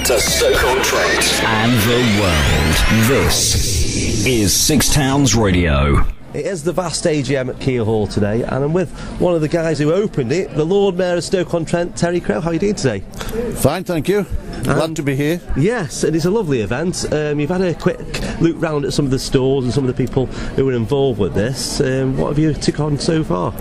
to Stoke-on-Trent and the world. This is Six Towns Radio. It is the vast AGM at Keele Hall today, and I'm with one of the guys who opened it, the Lord Mayor of Stoke-on-Trent, Terry Crowe. How are you doing today? Fine, thank you. Glad to be here. Yes, and it's a lovely event. You've had a quick look round at some of the stores and some of the people who were involved with this. What have you took on so far?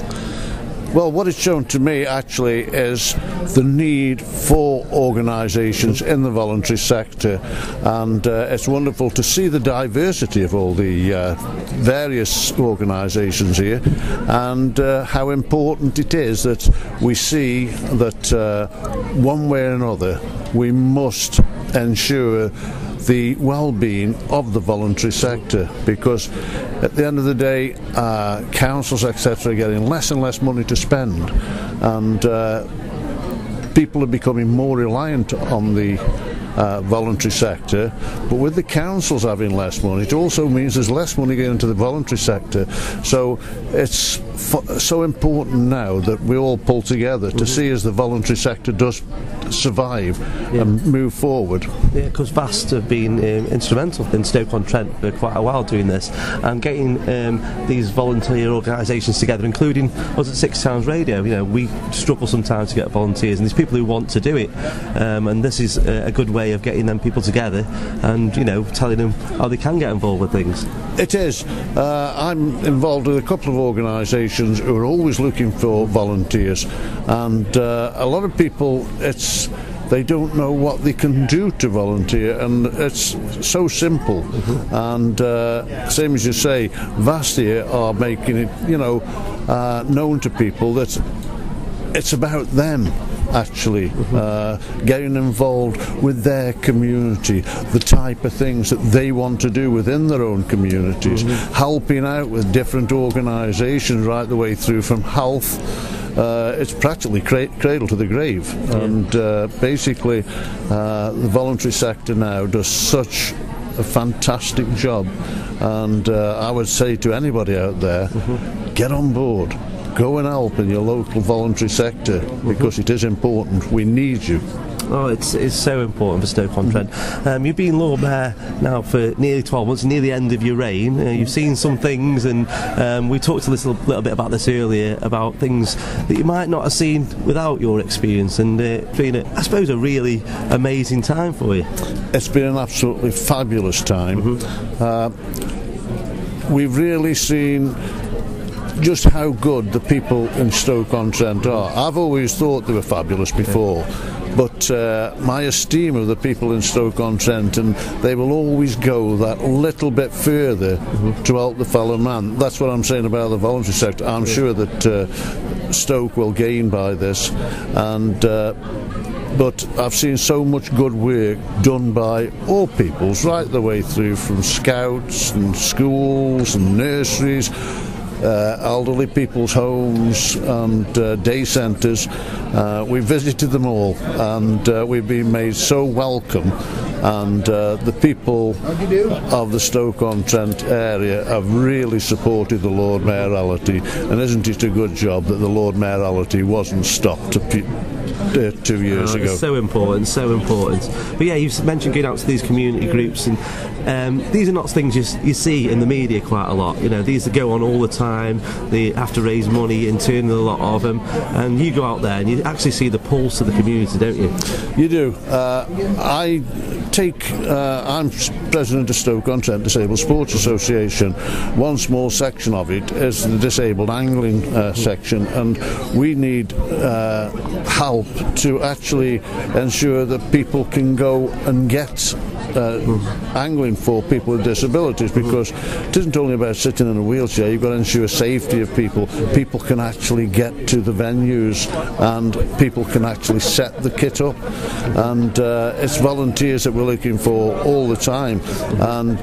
Well, what it's shown to me actually is the need for organisations in the voluntary sector, and it's wonderful to see the diversity of all the various organisations here, and how important it is that we see that one way or another we must ensure the well-being of the voluntary sector, because at the end of the day councils etc. are getting less and less money to spend, and people are becoming more reliant on the voluntary sector. But with the councils having less money, it also means there's less money going into the voluntary sector. So it's so important now that we all pull together to see as the voluntary sector does survive and move forward. Yeah, because VAST have been instrumental in Stoke-on-Trent for quite a while doing this, and getting these volunteer organisations together, including us at Six Towns Radio. You know, we struggle sometimes to get volunteers, and there's people who want to do it, and this is a good way of getting them people together and, you know, telling them how they can get involved with things. It is. I'm involved with a couple of organisations who are always looking for volunteers, and a lot of people, they don't know what they can do to volunteer, and it's so simple. And same as you say, VAST here are making it, you know, known to people that it's about them actually getting involved with their community, the type of things that they want to do within their own communities, helping out with different organisations right the way through from health. It's practically cradle to the grave, and basically the voluntary sector now does such a fantastic job, and I would say to anybody out there, get on board. Go and help in your local voluntary sector, because it is important. We need you. Oh, it's so important for Stoke-on-Trent. You've been Lord Mayor now for nearly 12 months, near the end of your reign. You've seen some things, and we talked a little bit about this earlier, about things that you might not have seen without your experience, and it's been, I suppose, a really amazing time for you. It's been an absolutely fabulous time. We've really seen just how good the people in Stoke-on-Trent are. I've always thought they were fabulous before, but my esteem of the people in Stoke-on-Trent, and they will always go that little bit further to help the fellow man. That's what I'm saying about the voluntary sector. I'm sure that Stoke will gain by this, and but I've seen so much good work done by all peoples, right the way through, from scouts and schools and nurseries, elderly people's homes and day centres. We visited them all, and we've been made so welcome, and the people of the Stoke-on-Trent area have really supported the Lord Mayoralty, and isn't it a good job that the Lord Mayoralty wasn't stopped 2 years ago. It's so important, so important. But yeah, you've mentioned going out to these community groups, and these are not things you see in the media quite a lot. You know, these that go on all the time. They have to raise money internally, a lot of them, and you go out there and you actually see the pulse of the community, don't you? You do. I'm president of Stoke-on-Trent Disabled Sports Association. One small section of it is the disabled angling section, and we need help to actually ensure that people can go and get angling for people with disabilities, because it isn't only about sitting in a wheelchair. You've got to ensure safety of people. People can actually get to the venues, and people can actually set the kit up, and it's volunteers that we're looking for all the time. And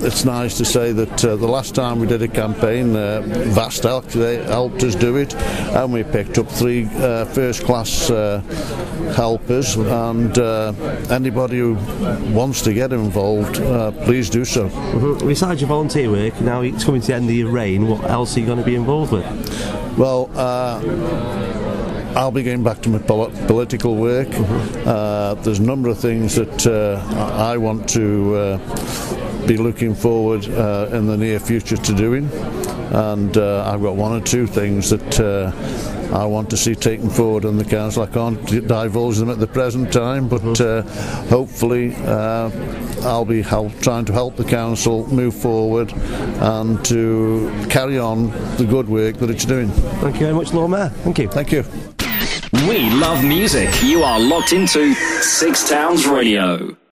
it's nice to say that the last time we did a campaign, VAST helped us do it, and we picked up 3 first-class helpers, and anybody who wants to get involved, please do so. Besides your volunteer work, now it's coming to the end of your reign, what else are you going to be involved with? Well, I'll be getting back to my political work. There's a number of things that I want to be looking forward in the near future to doing, and I've got one or two things that I want to see taken forward in the council. I can't divulge them at the present time, but hopefully I'll be trying to help the council move forward and to carry on the good work that it's doing. Thank you very much, Lord Mayor. Thank you. Thank you. We love music. You are locked into Six Towns Radio.